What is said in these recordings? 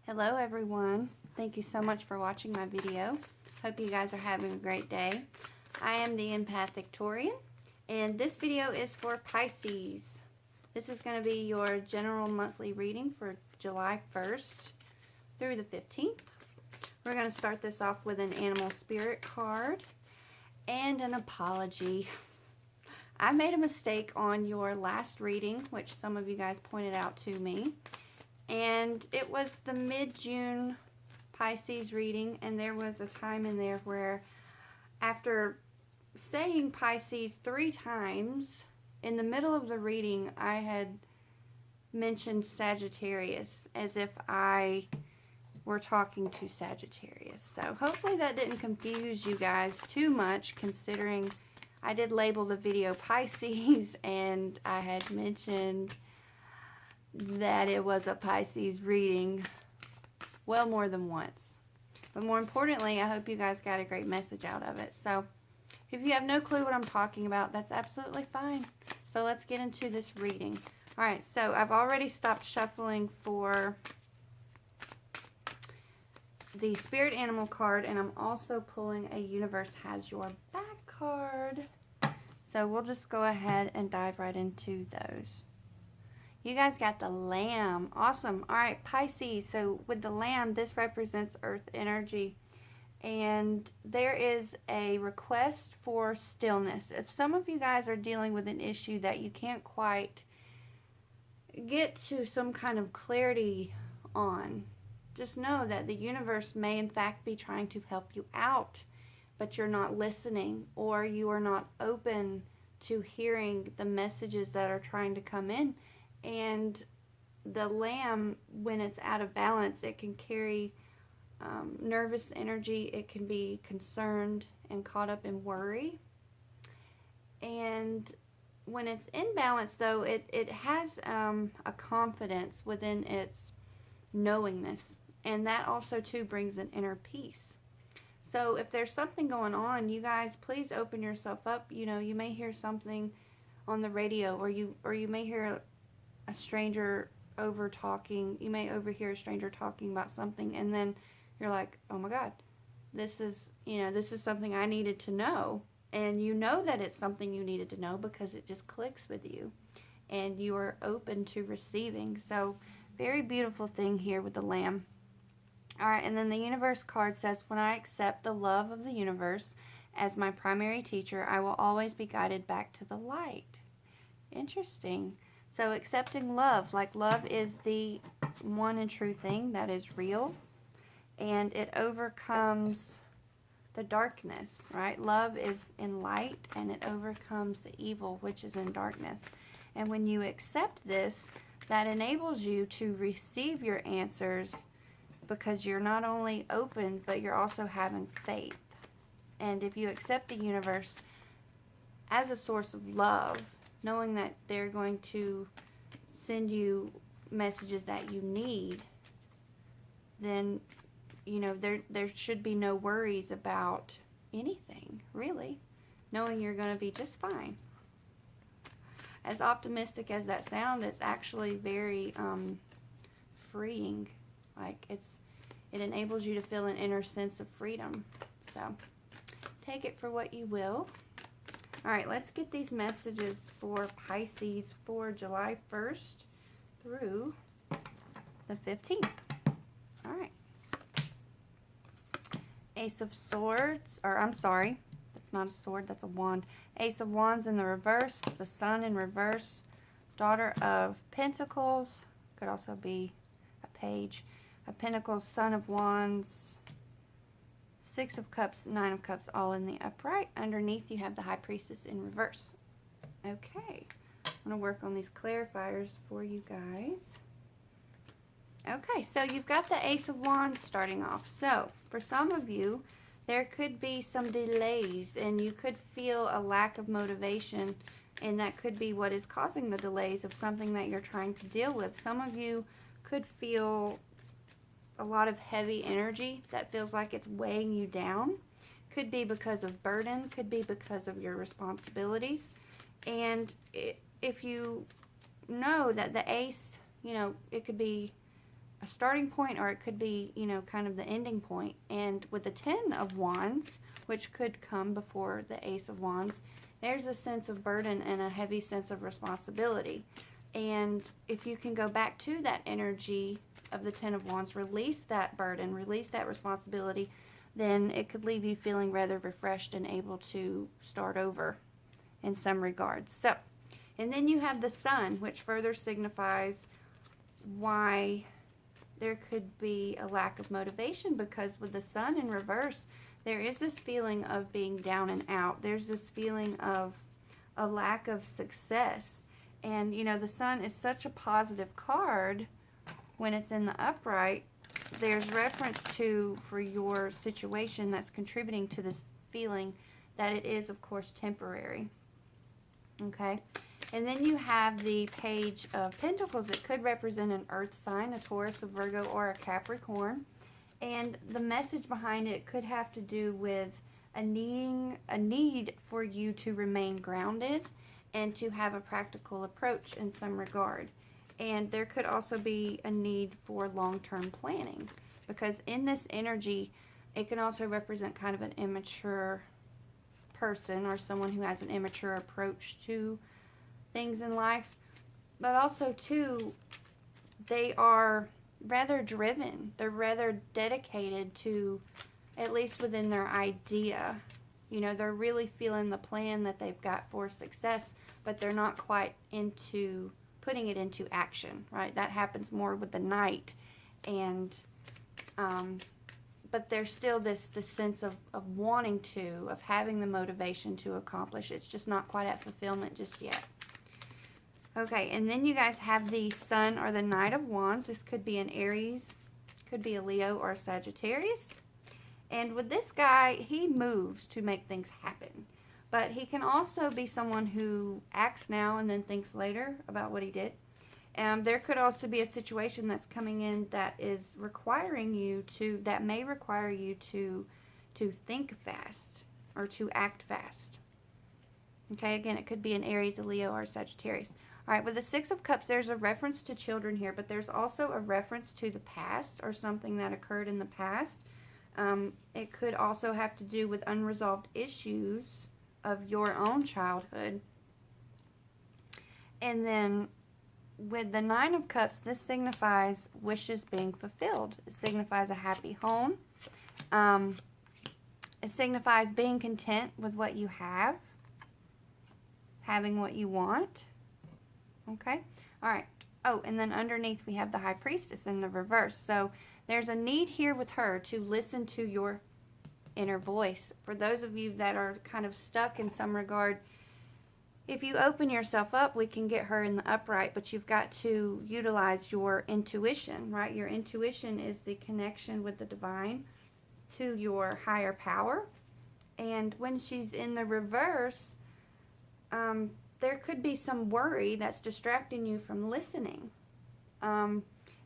Hello everyone. Thank you so much for watching my video. Hope you guys are having a great day. I am the Empath Victorian, and this video is for Pisces. This is going to be your general monthly reading for July 1st through the 15th. We're going to start this off with an animal spirit card and an apology. I made a mistake on your last reading, which some of you guys pointed out to me. And it was the mid-June Pisces reading, and there was a time in there where after saying Pisces 3 times, in the middle of the reading, I had mentioned Sagittarius as if I were talking to Sagittarius. So hopefully that didn't confuse you guys too much, considering I did label the video Pisces and I had mentioned that it was a Pisces reading well more than once. But more importantly, I hope you guys got a great message out of it. So if you have no clue what I'm talking about, that's absolutely fine. So let's get into this reading. Alright, so I've already stopped shuffling for the spirit animal card, and I'm also pulling a Universe Has Your Back card. So we'll just go ahead and dive right into those. You guys got the Lamb. Awesome. All right, Pisces. So with the Lamb, this represents earth energy. And there is a request for stillness. If some of you guys are dealing with an issue that you can't quite get to some kind of clarity on, just know that the universe may in fact be trying to help you out, but you're not listening, or you are not open to hearing the messages that are trying to come in. And the Lamb, when it's out of balance, it can carry nervous energy. It can be concerned and caught up in worry. And when it's in balance, though, it has a confidence within its knowingness. And that also, too, brings an inner peace. So if there's something going on, you guys, please open yourself up. You know, you may hear something on the radio, or you may hear a stranger over talking. You may overhear a stranger talking about something, and then you're like, oh my God, this is something I needed to know. And you know that it's something you needed to know because it just clicks with you and you are open to receiving. So very beautiful thing here with the Lamb. All right, and then the Universe card says, when I accept the love of the universe as my primary teacher, I will always be guided back to the light. Interesting. So accepting love, like love is the one and true thing that is real, and it overcomes the darkness, right? Love is in light, and it overcomes the evil, which is in darkness. And when you accept this, that enables you to receive your answers, because you're not only open, but you're also having faith. And if you accept the universe as a source of love, knowing that they're going to send you messages that you need, then, you know, there should be no worries about anything, really. Knowing you're going to be just fine. As optimistic as that sounds, it's actually very freeing. Like, it enables you to feel an inner sense of freedom. So, take it for what you will. Alright, let's get these messages for Pisces for July 1st through the 15th. Alright. Ace of Swords, or I'm sorry, that's not a sword, that's a wand. Ace of Wands in the reverse, the Sun in reverse, Daughter of Pentacles, could also be a page, a Pentacles, Son of Wands, Six of Cups, Nine of Cups, all in the upright. Underneath you have the High Priestess in reverse. Okay, I'm going to work on these clarifiers for you guys. Okay, so you've got the Ace of Wands starting off. So, for some of you, there could be some delays, and you could feel a lack of motivation, and that could be what is causing the delays of something that you're trying to deal with. Some of you could feel a lot of heavy energy that feels like it's weighing you down. Could be because of burden, could be because of your responsibilities. And if you know that the ace, you know, it could be a starting point, or it could be, you know, kind of the ending point. And with the 10 of Wands, which could come before the Ace of Wands, there's a sense of burden and a heavy sense of responsibility. And if you can go back to that energy of the 10 of Wands, release that burden, release that responsibility, then it could leave you feeling rather refreshed and able to start over in some regards. So, and then you have the Sun, which further signifies why there could be a lack of motivation, because with the Sun in reverse, there is this feeling of being down and out. There's this feeling of a lack of success. And, you know, the Sun is such a positive card when it's in the upright. There's reference to, for your situation that's contributing to this feeling, that it is, of course, temporary. Okay? And then you have the Page of Pentacles. It could represent an earth sign, a Taurus, a Virgo, or a Capricorn. And the message behind it could have to do with a need for you to remain grounded and to have a practical approach in some regard. And there could also be a need for long-term planning, because in this energy, it can also represent kind of an immature person, or someone who has an immature approach to things in life. But also, too, they are rather driven. They're rather dedicated to, at least within their idea. You know, they're really feeling the plan that they've got for success, but they're not quite into putting it into action, right? That happens more with the Knight. And, but there's still this sense of wanting to, of having the motivation to accomplish. It's just not quite at fulfillment just yet. Okay, and then you guys have the Sun or the Knight of Wands. This could be an Aries, could be a Leo or a Sagittarius. And with this guy, he moves to make things happen. But he can also be someone who acts now and then thinks later about what he did. There could also be a situation that's coming in that is requiring you to, that may require you to think fast or to act fast. Okay, again, it could be an Aries, a Leo, or a Sagittarius. All right, with the Six of Cups, there's a reference to children here, but there's also a reference to the past or something that occurred in the past. It could also have to do with unresolved issues of your own childhood. And then with the Nine of Cups, this signifies wishes being fulfilled. It signifies a happy home. It signifies being content with what you have, having what you want. Okay? All right. Oh, and then underneath we have the High Priestess in the reverse. So there's a need here with her to listen to your inner voice. For those of you that are kind of stuck in some regard, if you open yourself up, we can get her in the upright, but you've got to utilize your intuition, right? Your intuition is the connection with the divine to your higher power. And when she's in the reverse, there could be some worry that's distracting you from listening.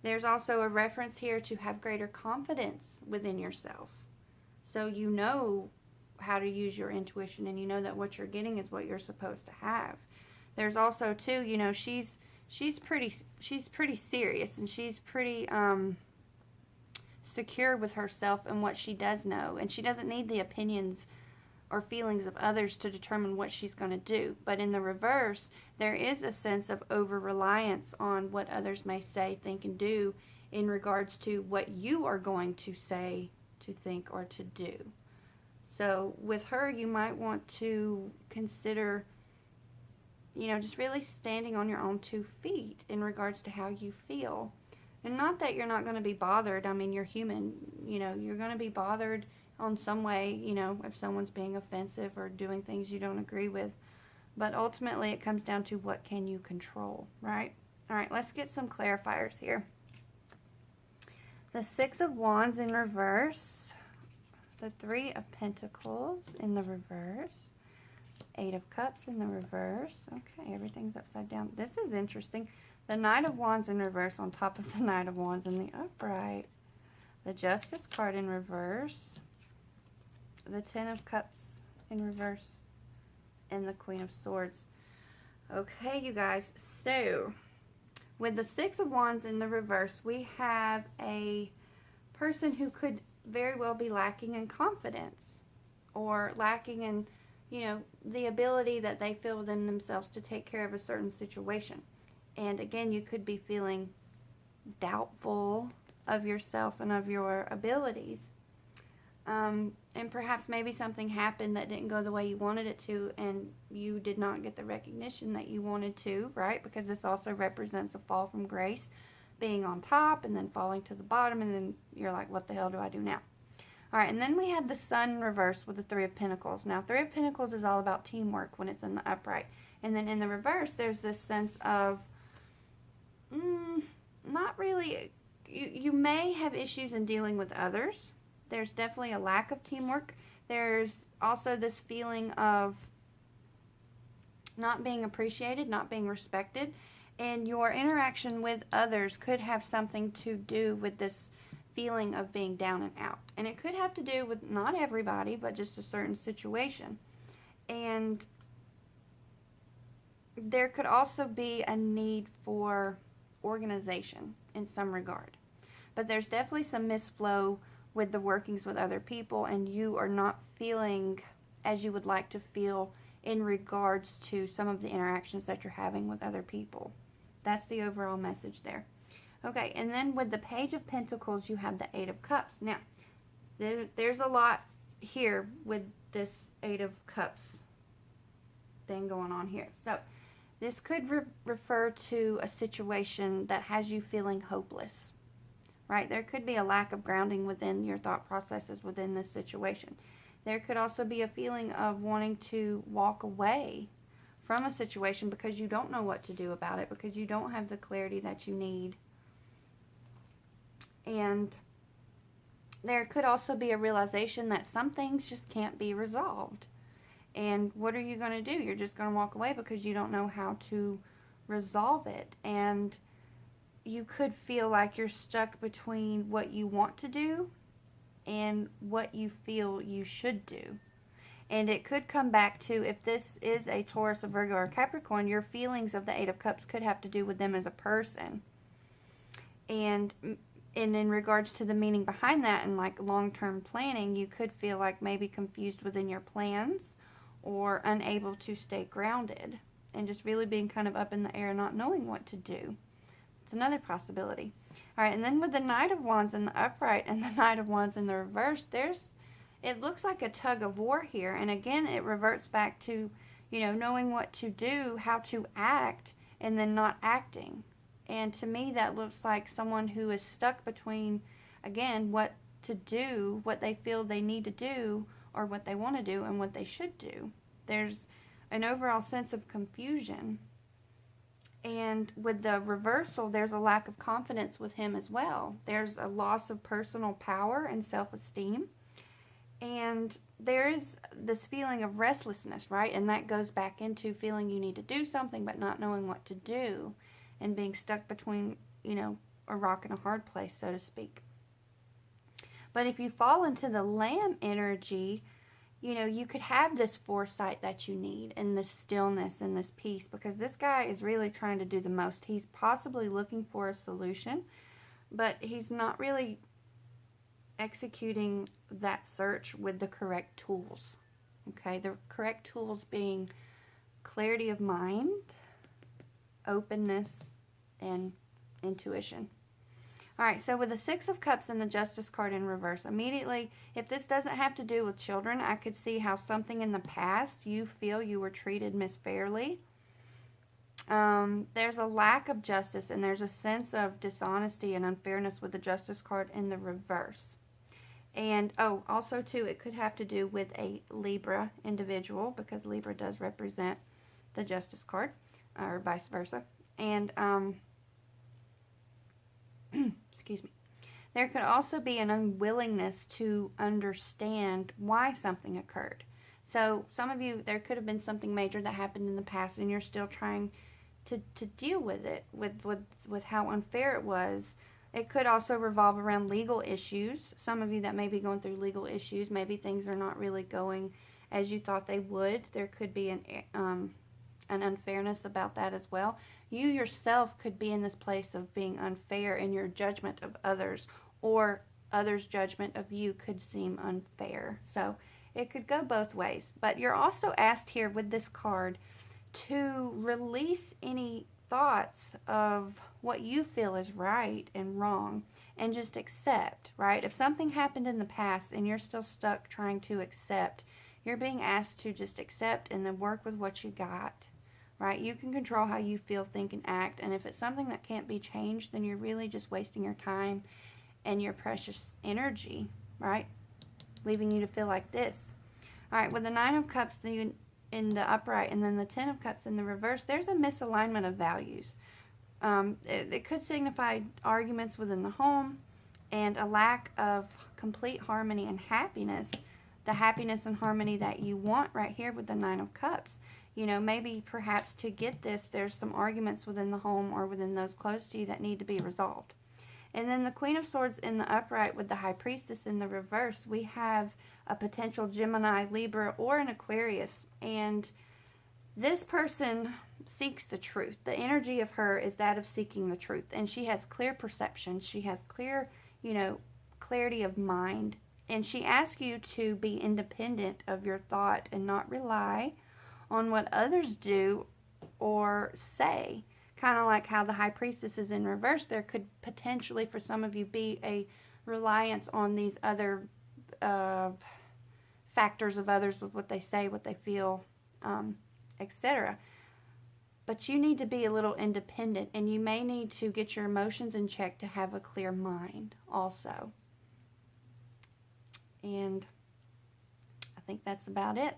There's also a reference here to have greater confidence within yourself. So you know how to use your intuition, and you know that what you're getting is what you're supposed to have. There's also too, you know, she's pretty serious, and she's pretty secure with herself and what she does know, and she doesn't need the opinions or feelings of others to determine what she's going to do. But in the reverse, there is a sense of over-reliance on what others may say, think, and do in regards to what you are going to say, to think, or to do. So with her, you might want to consider, you know, just really standing on your own 2 feet in regards to how you feel. And not that you're not going to be bothered. I mean, you're human. You know, you're going to be bothered on some way, you know, if someone's being offensive or doing things you don't agree with. But ultimately, it comes down to what can you control, right? All right, let's get some clarifiers here. The Six of Wands in reverse. The Three of Pentacles in the reverse. Eight of Cups in the reverse. Okay, everything's upside down. This is interesting. The Knight of Wands in reverse on top of the Knight of Wands in the upright. The Justice card in reverse. The Ten of Cups in reverse. And the Queen of Swords. Okay, you guys. So, With the Six of Wands in the reverse, we have a person who could very well be lacking in confidence or lacking in, the ability that they feel within themselves to take care of a certain situation. And again, you could be feeling doubtful of yourself and of your abilities. And perhaps maybe something happened that didn't go the way you wanted it to, and you did not get the recognition that you wanted to, right? Because this also represents a fall from grace, being on top and then falling to the bottom, and then you're like, what the hell do I do now? All right, and then we have the Sun reversed with the Three of Pentacles. Now, Three of Pentacles is all about teamwork when it's in the upright. And then in the reverse, there's this sense of, not really, you may have issues in dealing with others. There's definitely a lack of teamwork. There's also this feeling of not being appreciated, not being respected. And your interaction with others could have something to do with this feeling of being down and out. And it could have to do with not everybody, but just a certain situation. And there could also be a need for organization in some regard. But there's definitely some misflow with the workings with other people, and you are not feeling as you would like to feel in regards to some of the interactions that you're having with other people. That's the overall message there. Okay, and then with the Page of Pentacles, you have the Eight of Cups. Now, there's a lot here with this Eight of Cups thing going on here. So, this could refer to a situation that has you feeling hopeless. Right? There could be a lack of grounding within your thought processes within this situation. There could also be a feeling of wanting to walk away from a situation because you don't know what to do about it, because you don't have the clarity that you need. And there could also be a realization that some things just can't be resolved. And what are you going to do? You're just going to walk away because you don't know how to resolve it. And you could feel like you're stuck between what you want to do and what you feel you should do. And it could come back to, if this is a Taurus, a Virgo, or a Capricorn, your feelings of the Eight of Cups could have to do with them as a person. And in regards to the meaning behind that and like long-term planning, you could feel like maybe confused within your plans or unable to stay grounded and just really being kind of up in the air, not knowing what to do. It's another possibility. All right, and then with the Knight of Wands in the upright and the Knight of Wands in the reverse, it looks like a tug of war here. And again, it reverts back to, knowing what to do, how to act, and then not acting. And to me, that looks like someone who is stuck between, again, what to do, what they feel they need to do, or what they want to do, and what they should do. There's an overall sense of confusion. And with the reversal, there's a lack of confidence with him as well. There's a loss of personal power and self-esteem. And there is this feeling of restlessness, right? And that goes back into feeling you need to do something but not knowing what to do. And being stuck between, a rock and a hard place, so to speak. But if you fall into the Lamb energy, you could have this foresight that you need and this stillness and this peace, because this guy is really trying to do the most. He's possibly looking for a solution, but he's not really executing that search with the correct tools. Okay, the correct tools being clarity of mind, openness, and intuition. All right, so with the Six of Cups and the Justice card in reverse, immediately, if this doesn't have to do with children, I could see how something in the past you feel you were treated misfairly. There's a lack of justice, and there's a sense of dishonesty and unfairness with the Justice card in the reverse. And, also, too, it could have to do with a Libra individual, because Libra does represent the Justice card, or vice versa. And, excuse me. There could also be an unwillingness to understand why something occurred. So some of you, there could have been something major that happened in the past, and you're still trying to deal with it, with how unfair it was. It could also revolve around legal issues. Some of you that may be going through legal issues, maybe things are not really going as you thought they would. There could be an unfairness about that as well. You yourself could be in this place of being unfair in your judgment of others, or others' judgment of you could seem unfair. So it could go both ways. But you're also asked here with this card to release any thoughts of what you feel is right and wrong, and just accept, right? If something happened in the past and you're still stuck trying to accept, you're being asked to just accept and then work with what you got, right? You can control how you feel, think, and act, and if it's something that can't be changed, then you're really just wasting your time and your precious energy, right? Leaving you to feel like this. All right, with the Nine of Cups in the upright and then the Ten of Cups in the reverse, there's a misalignment of values. It could signify arguments within the home and a lack of complete harmony and happiness, the happiness and harmony that you want right here with the Nine of Cups. You know, maybe perhaps to get this, there's some arguments within the home or within those close to you that need to be resolved. And then the Queen of Swords in the upright with the High Priestess in the reverse, we have a potential Gemini, Libra, or an Aquarius. And this person seeks the truth. The energy of her is that of seeking the truth. And she has clear perception. She has clear, clarity of mind. And she asks you to be independent of your thought and not rely on what others do or say. Kind of like how the High Priestess is in reverse. There could potentially, for some of you, be a reliance on these other factors of others with what they say, what they feel, etc. But you need to be a little independent, and you may need to get your emotions in check to have a clear mind also. And I think that's about it.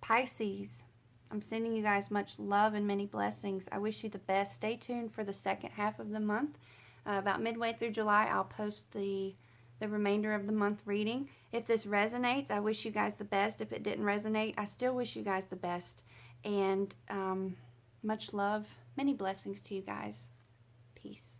Pisces, I'm sending you guys much love and many blessings. I wish you the best. Stay tuned for the second half of the month. About midway through July, I'll post the remainder of the month reading. If this resonates, I wish you guys the best. If it didn't resonate, I still wish you guys the best. And much love, many blessings to you guys. Peace.